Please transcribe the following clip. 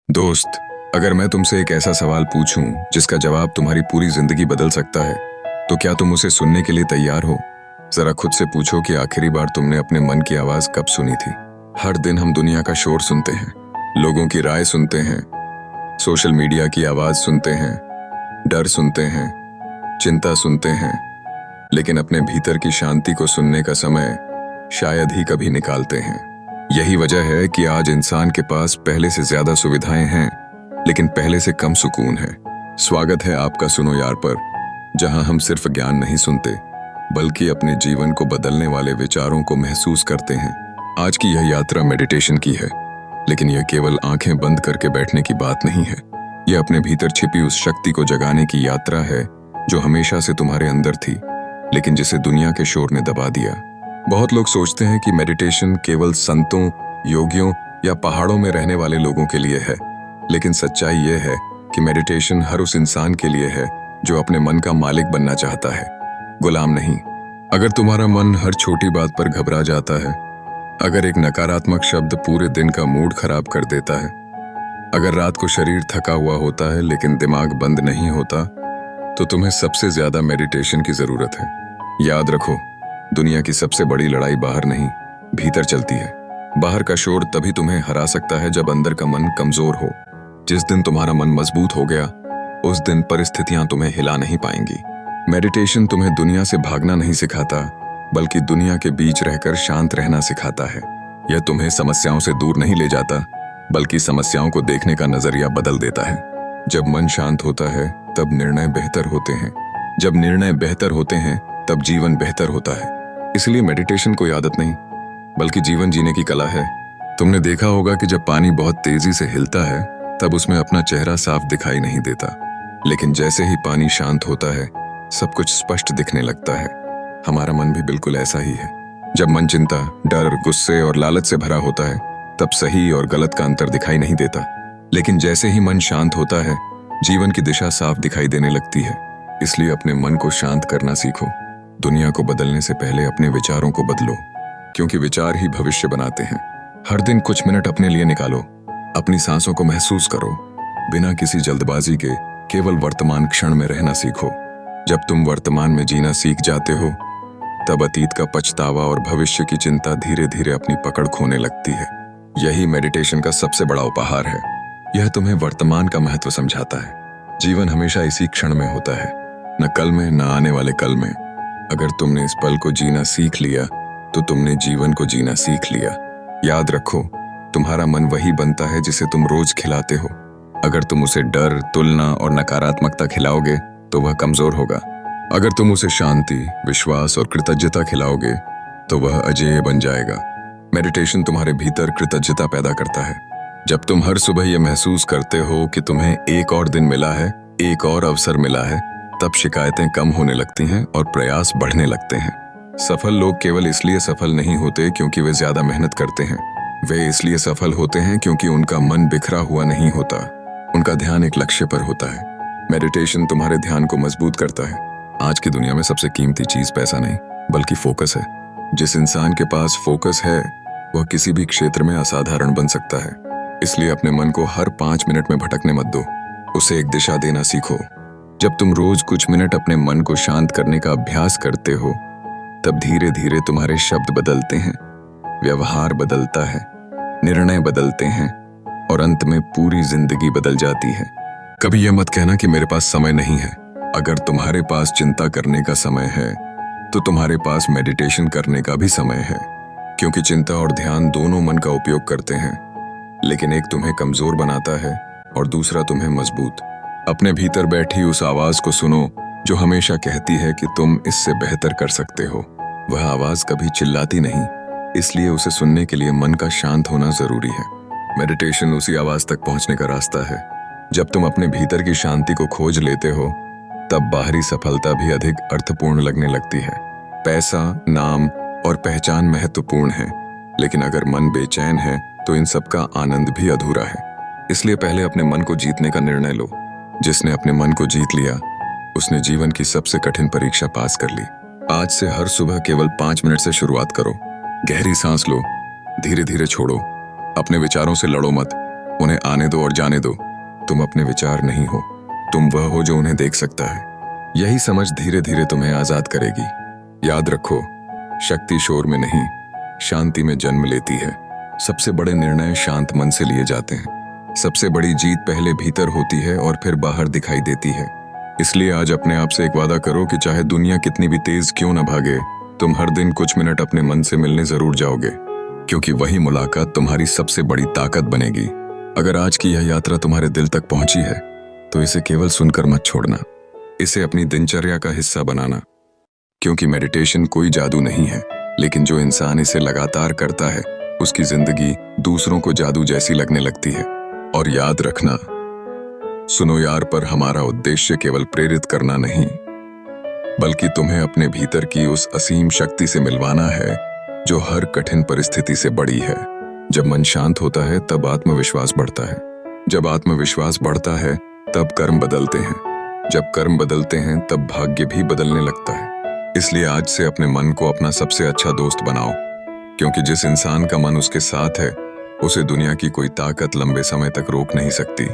दोस्त, अगर मैं तुमसे एक ऐसा सवाल पूछूं जिसका जवाब तुम्हारी पूरी जिंदगी बदल सकता है, तो क्या तुम उसे सुनने के लिए तैयार हो? जरा खुद से पूछो कि आखिरी बार तुमने अपने मन की आवाज कब सुनी थी। हर दिन हम दुनिया का शोर सुनते हैं, लोगों की राय सुनते हैं, सोशल मीडिया की आवाज सुनते हैं, डर सुनते हैं, चिंता सुनते हैं, लेकिन अपने भीतर की शांति को सुनने का समय शायद ही कभी निकालते हैं। यही वजह है कि आज इंसान के पास पहले से ज्यादा सुविधाएं हैं, लेकिन पहले से कम सुकून है। स्वागत है आपका सुनो यार पर, जहां हम सिर्फ ज्ञान नहीं सुनते, बल्कि अपने जीवन को बदलने वाले विचारों को महसूस करते हैं। आज की यह यात्रा मेडिटेशन की है, लेकिन यह केवल आंखें बंद करके बैठने की बात नहीं है। यह अपने भीतर छिपी उस शक्ति को जगाने की यात्रा है जो हमेशा से तुम्हारे अंदर थी, लेकिन जिसे दुनिया के शोर ने दबा दिया। बहुत लोग सोचते हैं कि मेडिटेशन केवल संतों, योगियों या पहाड़ों में रहने वाले लोगों के लिए है, लेकिन सच्चाई यह है कि मेडिटेशन हर उस इंसान के लिए है जो अपने मन का मालिक बनना चाहता है, गुलाम नहीं। अगर तुम्हारा मन हर छोटी बात पर घबरा जाता है, अगर एक नकारात्मक शब्द पूरे दिन का मूड खराब कर देता है, अगर रात को शरीर थका हुआ होता है लेकिन दिमाग बंद नहीं होता, तो तुम्हें सबसे ज्यादा मेडिटेशन की जरूरत है। याद रखो, दुनिया की सबसे बड़ी लड़ाई बाहर नहीं, भीतर चलती है। बाहर का शोर तभी तुम्हें हरा सकता है जब अंदर का मन कमजोर हो। जिस दिन तुम्हारा मन मजबूत हो गया, उस दिन परिस्थितियां तुम्हें हिला नहीं पाएंगी। मेडिटेशन तुम्हें दुनिया से भागना नहीं सिखाता, बल्कि दुनिया के बीच रहकर शांत रहना सिखाता है। यह तुम्हें समस्याओं से दूर नहीं ले जाता, बल्कि समस्याओं को देखने का नजरिया बदल देता है। जब मन शांत होता है, तब निर्णय बेहतर होते हैं। जब निर्णय बेहतर होते हैं, तब जीवन बेहतर होता है। इसलिए मेडिटेशन कोई आदत नहीं, बल्कि जीवन जीने की कला है। तुमने देखा होगा कि जब पानी बहुत तेजी से हिलता है, तब उसमें अपना चेहरा साफ दिखाई नहीं देता, लेकिन जैसे ही पानी शांत होता है, सब कुछ स्पष्ट दिखने लगता है। हमारा मन भी बिल्कुल ऐसा ही है। जब मन चिंता, डर, गुस्से और लालच से भरा होता है, तब सही और गलत का अंतर दिखाई नहीं देता, लेकिन जैसे ही मन शांत होता है, जीवन की दिशा साफ दिखाई देने लगती है। इसलिए अपने मन को शांत करना सीखो। दुनिया को बदलने से पहले अपने विचारों को बदलो, क्योंकि विचार ही भविष्य बनाते हैं। हर दिन कुछ मिनट अपने लिए निकालो, अपनी सांसों को महसूस करो, बिना किसी जल्दबाजी के केवल वर्तमान क्षण में रहना सीखो। जब तुम वर्तमान में जीना सीख जाते हो, तब अतीत का पछतावा और भविष्य की चिंता धीरे धीरे अपनी पकड़ खोने लगती है। यही मेडिटेशन का सबसे बड़ा उपहार है। यह तुम्हें वर्तमान का महत्व समझाता है। जीवन हमेशा इसी क्षण में होता है, न कल में, न आने वाले कल में। अगर तुमने इस पल को जीना सीख लिया, तो तुमने जीवन को जीना सीख लिया। याद रखो, तुम्हारा मन वही बनता है जिसे तुम रोज खिलाते हो। अगर तुम उसे डर, तुलना और नकारात्मकता खिलाओगे, तो वह कमजोर होगा। अगर तुम उसे शांति, विश्वास और कृतज्ञता खिलाओगे, तो वह अजेय बन जाएगा। मेडिटेशन तुम्हारे भीतर कृतज्ञता पैदा करता है। जब तुम हर सुबह यह महसूस करते हो कि तुम्हें एक और दिन मिला है, एक और अवसर मिला है, तब शिकायतें कम होने लगती हैं और प्रयास बढ़ने लगते हैं। सफल लोग केवल इसलिए सफल नहीं होते क्योंकि वे ज्यादा मेहनत करते हैं। वे इसलिए सफल होते हैं क्योंकि उनका मन बिखरा हुआ नहीं होता, उनका ध्यान एक लक्ष्य पर होता है। मेडिटेशन तुम्हारे ध्यान को मजबूत करता है। आज की दुनिया में सबसे कीमती चीज पैसा नहीं, बल्कि फोकस है। जिस इंसान के पास फोकस है, वह किसी भी क्षेत्र में असाधारण बन सकता है। इसलिए अपने मन को हर 5 मिनट में भटकने मत दो, उसे एक दिशा देना सीखो। जब तुम रोज कुछ मिनट अपने मन को शांत करने का अभ्यास करते हो, तब धीरे धीरे तुम्हारे शब्द बदलते हैं, व्यवहार बदलता है, निर्णय बदलते हैं, और अंत में पूरी जिंदगी बदल जाती है। कभी यह मत कहना कि मेरे पास समय नहीं है। अगर तुम्हारे पास चिंता करने का समय है, तो तुम्हारे पास मेडिटेशन करने का भी समय है, क्योंकि चिंता और ध्यान दोनों मन का उपयोग करते हैं, लेकिन एक तुम्हें कमजोर बनाता है और दूसरा तुम्हें मजबूत। अपने भीतर बैठी उस आवाज को सुनो जो हमेशा कहती है कि तुम इससे बेहतर कर सकते हो। वह आवाज कभी चिल्लाती नहीं, इसलिए उसे सुनने के लिए मन का शांत होना जरूरी है। मेडिटेशन उसी आवाज तक पहुंचने का रास्ता है। जब तुम अपने भीतर की शांति को खोज लेते हो, तब बाहरी सफलता भी अधिक अर्थपूर्ण लगने लगती है। पैसा, नाम और पहचान महत्वपूर्ण है, लेकिन अगर मन बेचैन है, तो इन सब का आनंद भी अधूरा है। इसलिए पहले अपने मन को जीतने का निर्णय लो। जिसने अपने मन को जीत लिया, उसने जीवन की सबसे कठिन परीक्षा पास कर ली। आज से हर सुबह केवल 5 मिनट से शुरुआत करो। गहरी सांस लो, धीरे धीरे छोड़ो। अपने विचारों से लड़ो मत, उन्हें आने दो और जाने दो। तुम अपने विचार नहीं हो, तुम वह हो जो उन्हें देख सकता है। यही समझ धीरे धीरे तुम्हें आजाद करेगी। याद रखो, शक्ति शोर में नहीं, शांति में जन्म लेती है। सबसे बड़े निर्णय शांत मन से लिए जाते हैं। सबसे बड़ी जीत पहले भीतर होती है और फिर बाहर दिखाई देती है। इसलिए आज अपने आप से एक वादा करो कि चाहे दुनिया कितनी भी तेज क्यों न भागे, तुम हर दिन कुछ मिनट अपने मन से मिलने जरूर जाओगे, क्योंकि वही मुलाकात तुम्हारी सबसे बड़ी ताकत बनेगी। अगर आज की यह यात्रा तुम्हारे दिल तक पहुंची है तो इसे केवल सुनकर मत छोड़ना, इसे अपनी दिनचर्या का हिस्सा बनाना। क्योंकि मेडिटेशन कोई जादू नहीं है, लेकिन जो इंसान इसे लगातार करता है उसकी जिंदगी दूसरों को जादू जैसी लगने लगती है। और याद रखना, सुनो यार, पर हमारा उद्देश्य केवल प्रेरित करना नहीं, बल्कि तुम्हें अपने भीतर की उस असीम शक्ति से मिलवाना है जो हर कठिन परिस्थिति से बड़ी है। जब मन शांत होता है तब आत्मविश्वास बढ़ता है। जब आत्मविश्वास बढ़ता है तब कर्म बदलते हैं। जब कर्म बदलते हैं तब भाग्य भी बदलने लगता है। इसलिए आज से अपने मन को अपना सबसे अच्छा दोस्त बनाओ, क्योंकि जिस इंसान का मन उसके साथ है उसे दुनिया की कोई ताकत लंबे समय तक रोक नहीं सकती।